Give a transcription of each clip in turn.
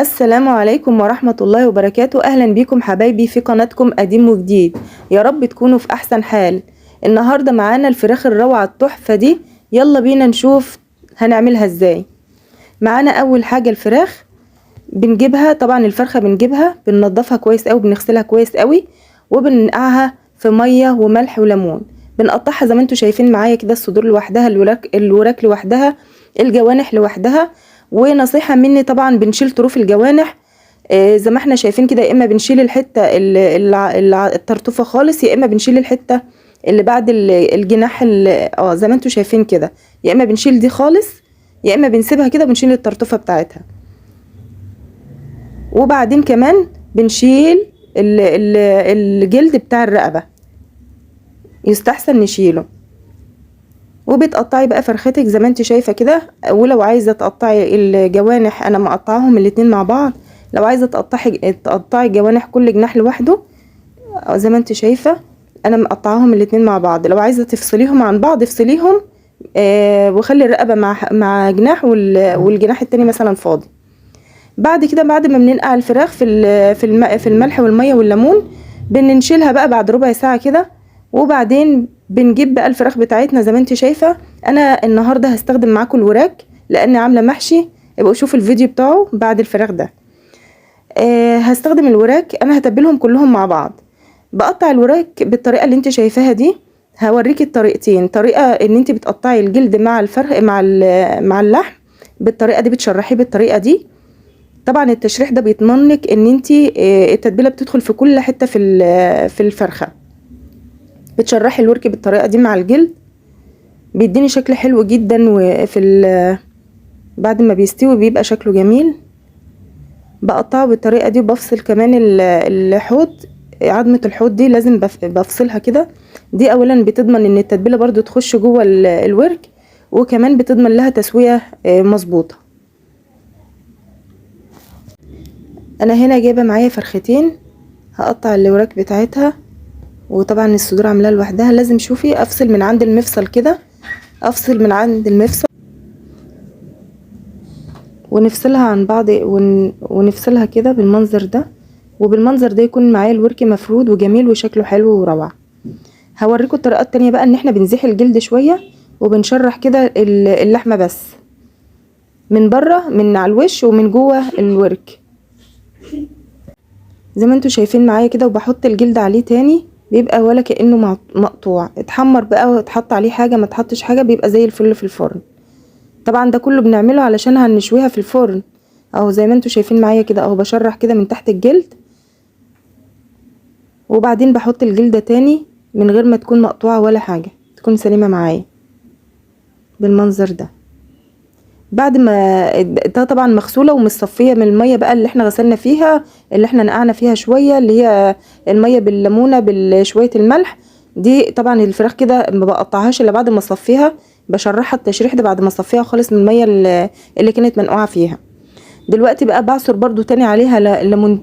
السلام عليكم ورحمة الله وبركاته. أهلا بيكم حبايبي في قناتكم قديم وجديد، يا رب تكونوا في أحسن حال. النهاردة معانا الفراخ الروعة التحفة دي، يلا بينا نشوف هنعملها ازاي. معانا أول حاجة الفراخ بنجيبها، طبعا الفرخة بنجيبها بننضفها كويس أوي، بنغسلها كويس أوي وبننقعها في مية وملح وليمون. بنقطعها زي ما انتوا شايفين معايا كده، الصدور لوحدها، الوراك لوحدها، الجوانح لوحدها. ونصيحة مني طبعا بنشيل طروف الجوانح زي ما احنا شايفين كده، يا اما بنشيل الحتة الطرطوفة خالص، يا اما بنشيل الحتة اللي بعد الجناح زي ما انتوا شايفين كده، يا اما بنشيل دي خالص، يا اما بنسيبها كده بنشيل الطرطوفة بتاعتها. وبعدين كمان بنشيل الجلد بتاع الرقبة، يستحسن نشيله. وبتقطعي بقى فرختك زي ما انت شايفه كده، ولو عايزه تقطعي الجوانح انا مقطعاهم الاتنين مع بعض، لو عايزه تقطعي جوانح كل جناح لوحده زي ما انت شايفه انا مقطعاهم الاتنين مع بعض. لو عايزه تفصليهم عن بعض افصليهم، وخلي الرقبه مع جناح والجناح التاني مثلا فاضي. بعد كده بعد ما بننقع الفراخ في الملح والميه والليمون، بننشلها بقى بعد ربع ساعه كده. وبعدين بنجيب بقى الفراخ بتاعتنا زي ما انت شايفه. انا النهارده هستخدم معاكم الوراك لاني عامله محشي، يبقوا شوفوا الفيديو بتاعه بعد الفراخ ده. هستخدم الوراك، انا هتبلهم كلهم مع بعض. بقطع الوراك بالطريقه اللي انت شايفاها دي. هوريكي الطريقتين، طريقه ان انت بتقطعي الجلد مع الفرخ مع اللحم بالطريقه دي، بتشرحيه بالطريقه دي. طبعا التشريح ده بيضمن لك ان انت التتبيله بتدخل في كل حته في الفرخه. بتشرحي الورك بالطريقه دي مع الجلد، بيديني شكل حلو جدا، بعد ما بيستوي بيبقى شكله جميل. بقطعه بالطريقه دي، وبفصل كمان الحوض، عظمه الحوض دي لازم بفصلها كده. دي اولا بتضمن ان التتبيله برضو تخش جوه الورك، وكمان بتضمن لها تسويه مظبوطه. انا هنا جايبه معايا فرختين، هقطع الوراك بتاعتها، وطبعا الصدور عاملاها لوحدها. لازم شوفي افصل من عند المفصل كده، افصل من عند المفصل ونفصلها عن بعض، ونفصلها كده بالمنظر ده. وبالمنظر ده يكون معايا الورك مفرود وجميل وشكله حلو وروعه. هوريكم الطريقه التانية بقى، ان احنا بنزيح الجلد شويه وبنشرح كده اللحمه بس من بره، من على الوش ومن جوه الورك زي ما انتوا شايفين معايا كده. وبحط الجلد عليه تاني، بيبقى ولا كأنه مقطوع. اتحمر بقى واتحط عليه حاجة، ما تحطش حاجة، بيبقى زي الفل في الفرن. طبعا ده كله بنعمله علشان هنشويها في الفرن. اهو زي ما انتوا شايفين معايا كده، اهو بشرح كده من تحت الجلد، وبعدين بحط الجلدة تاني من غير ما تكون مقطوعة ولا حاجة، تكون سليمة معايا بالمنظر ده. بعد ما ده طبعا مغسوله ومصفيه من الميه بقى اللي احنا غسلنا فيها، اللي احنا نقعنا فيها شويه، اللي هي الميه بالليمونه بشويه الملح. دي طبعا الفراخ كده ما بقطعهاش الا بعد ما اصفيها، بشرحها التشريح ده بعد ما اصفيها خالص من الميه اللي كانت منقوعه فيها. دلوقتي بقى بعصر برضو تاني عليها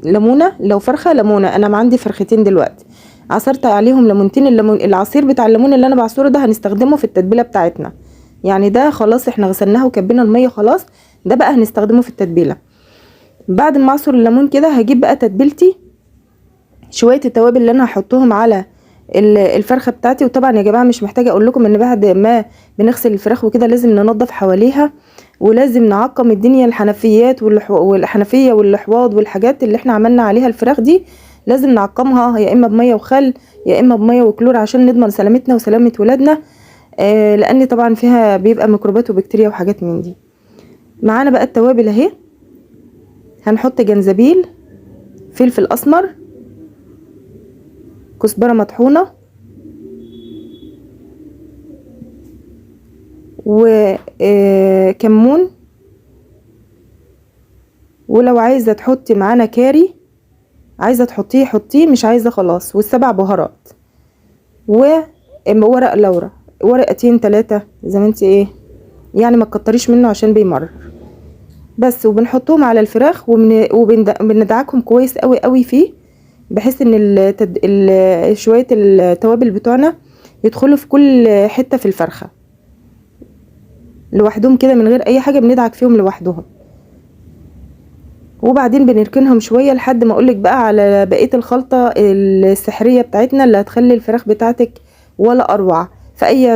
ليمونه. لو فرخه ليمونه، انا عندي فرختين دلوقتي، عصرت عليهم ليمونتين. العصير بتاع الليمون اللي انا بعصره ده هنستخدمه في التتبيله بتاعتنا. يعني ده خلاص احنا غسلناها وكبينا الميه خلاص، ده بقى هنستخدمه في التتبيله. بعد ما اعصر الليمون كده هجيب بقى تتبيلتي، شويه التوابل اللي انا هحطهم على الفرخه بتاعتي. وطبعا يا جماعه مش محتاجه اقول لكم ان بعد ما بنغسل الفراخ وكده لازم ننظف حواليها، ولازم نعقم الدنيا، الحنفيات والحنفيه والحواض والحاجات اللي احنا عملنا عليها الفراخ دي، لازم نعقمها يا اما بميه وخل يا اما بميه وكلور، عشان نضمن سلامتنا وسلامه ولادنا. لان طبعا فيها بيبقى ميكروبات وبكتيريا وحاجات من دي. معانا بقى التوابل اهي، هنحط جنزبيل، فلفل اسمر، كزبره مطحونه، وكمون. ولو عايزه تحطي معانا كاري، عايزه تحطيه حطيه، مش عايزه خلاص. والسبع بهارات، وورق لورا، ورقتين 3 زي ما انت ايه يعني، ما تكتريش منه عشان بيمرر بس. وبنحطهم على الفراخ وبندعكهم كويس قوي قوي فيه، بحيث ان شويه التوابل بتوعنا يدخلوا في كل حته في الفرخه لوحدهم كده من غير اي حاجه، بندعك فيهم لوحدهم. وبعدين بنركنهم شويه لحد ما اقولك بقى على بقيه الخلطه السحريه بتاعتنا اللي هتخلي الفراخ بتاعتك ولا اروع. في اي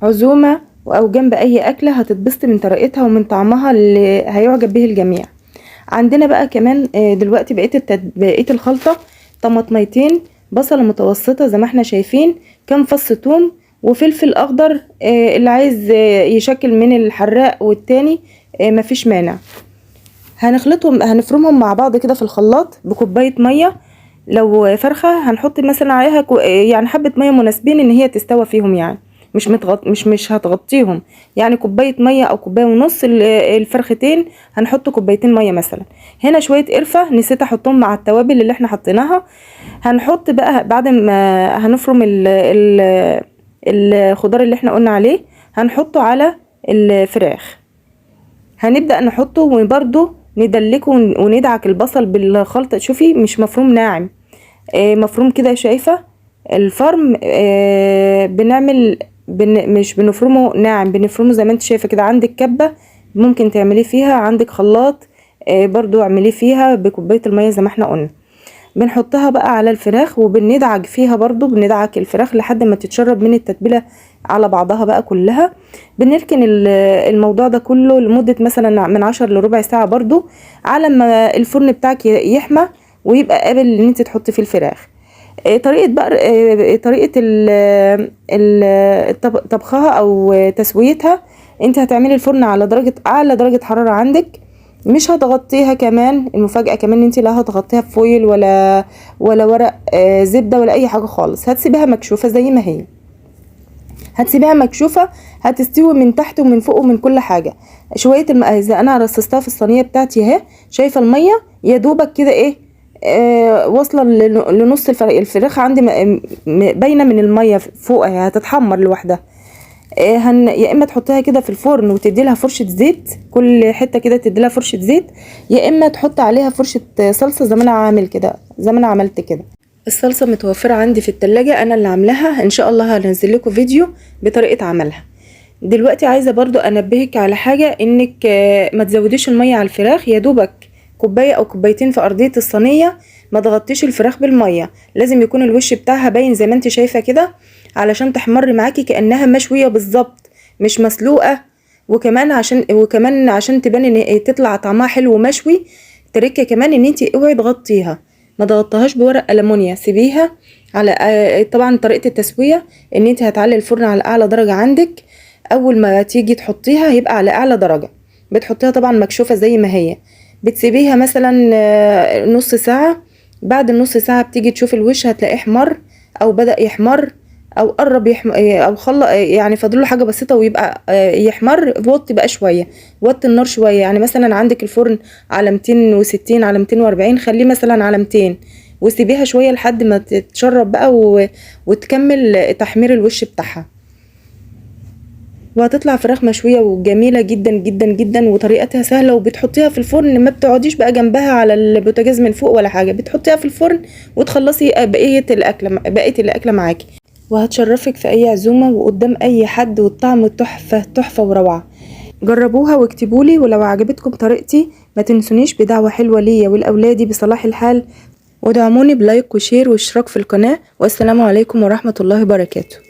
عزومه او جنب اي اكله هتتبسط من طريقتها ومن طعمها اللي هيعجب به الجميع. عندنا بقى كمان دلوقتي بقيه الخلطه: طماطميتين، بصله متوسطه زي ما احنا شايفين، كام فص ثوم، وفلفل اخضر اللي عايز يشكل من الحراق والتاني مفيش مانع. هنخلطهم هنفرمهم مع بعض كده في الخلاط بكوبايه ميه. لو فرخه هنحط مثلا عليها يعني حبه ميه مناسبين ان هي تستوى فيهم، يعني مش هتغطيهم، يعني كوبايه ميه او كوبايه ونص. الفرختين هنحط كوبايتين ميه مثلا. هنا شويه قرفه نسيت احطهم مع التوابل اللي احنا حطيناها. هنحط بقى بعد ما هنفرم الخضار اللي احنا قلنا عليه هنحطه على الفراخ. هنبدأ نحطه وبرده ندلكه وندعك البصل بالخلطة. شوفي مش مفروم ناعم، مفروم كده، شايفة الفرم بنعمل مش بنفرمه ناعم، بنفرمه زي ما انت شايفة كده. عندك كبة ممكن تعمليه فيها، عندك خلاط برضو اعمليه فيها بكوباية المية زي ما احنا قلنا. بنحطها بقى على الفراخ وبندعك فيها برضو، بندعك الفراخ لحد ما تتشرب من التتبيلة على بعضها بقى كلها. بنركن الموضوع ده كله لمدة مثلا من 10 لربع ساعة برضو على ما الفرن بتاعك يحمى ويبقى قابل ان انت تحطي فيه الفراخ. طريقة بقى طريقة طبخها او تسويتها: انت هتعملي الفرن على اعلى درجة حرارة عندك، مش هتغطيها. كمان المفاجأة كمان انت لا هتغطيها بفويل ولا ورق زبدة ولا اي حاجة خالص. هتسيبها مكشوفة زي ما هي، هتسيبها مكشوفة، هتستوي من تحت ومن فوق ومن كل حاجة. شوية اذا انا رصصتها في الصينية بتاعتي اهي، شايفة المية يا دوبك كده ايه واصلة لنص الفراخ عندي باينة من المية فوقها، هتتحمر لوحدها. يا اما تحطيها كده في الفرن وتدي لها فرشه زيت، كل حته كده تدي لها فرشه زيت، يا اما تحط عليها فرشه صلصه زي ما انا عامل كده، زي ما انا عملت كده. الصلصه متوفره عندي في التلاجة، انا اللي عاملاها. ان شاء الله هنزل لكم فيديو بطريقه عملها. دلوقتي عايزه برضو انبهك على حاجه، انك ما تزوديش الميه على الفراخ، يا دوبك كوبايه او كوبايتين في ارضيه الصينيه. ما تغطيش الفراخ بالميه، لازم يكون الوش بتاعها باين زي ما انت شايفه كده علشان تحمر معاكي كأنها مشوية بالظبط مش مسلوقة. وكمان عشان تبان ان تطلع طعمها حلو ومشوي. تركه كمان ان انت اوعي تغطيها، ما تغطيهاش بورق ألمونيا، سيبيها على طبعا طريقة التسوية ان انت هتعلي الفرن على اعلى درجة عندك. اول ما تيجي تحطيها هيبقى على اعلى درجة، بتحطيها طبعا مكشوفة زي ما هي، بتسيبيها مثلا نص ساعة. بعد النص ساعة بتيجي تشوف الوش هتلاقيه احمر او بدأ يحمر او قرب او يعني فاضله حاجه بسيطه ويبقى يحمر. وطي بقى شويه، وطي النار شويه، يعني مثلا عندك الفرن على 260 على 240، خليه مثلا على 200 وسيبيها شويه لحد ما تتشرب بقى وتكمل تحمير الوش بتاعها. وهتطلع فراخ مشويه وجميله جدا جدا جدا، وطريقتها سهله. وبتحطيها في الفرن، ما بتقعديش بقى جنبها على البوتاجاز من فوق ولا حاجه، بتحطيها في الفرن وتخلصي بقيه الاكله معاكي، وهتشرفك في اي عزومة وقدام اي حد، والطعم تحفة تحفة وروعة. جربوها واكتبولي، ولو عجبتكم طريقتي ما تنسونيش بدعوة حلوة ليا ولأولادي بصلاح الحال، ودعموني بلايك وشير واشتراك في القناة. والسلام عليكم ورحمة الله وبركاته.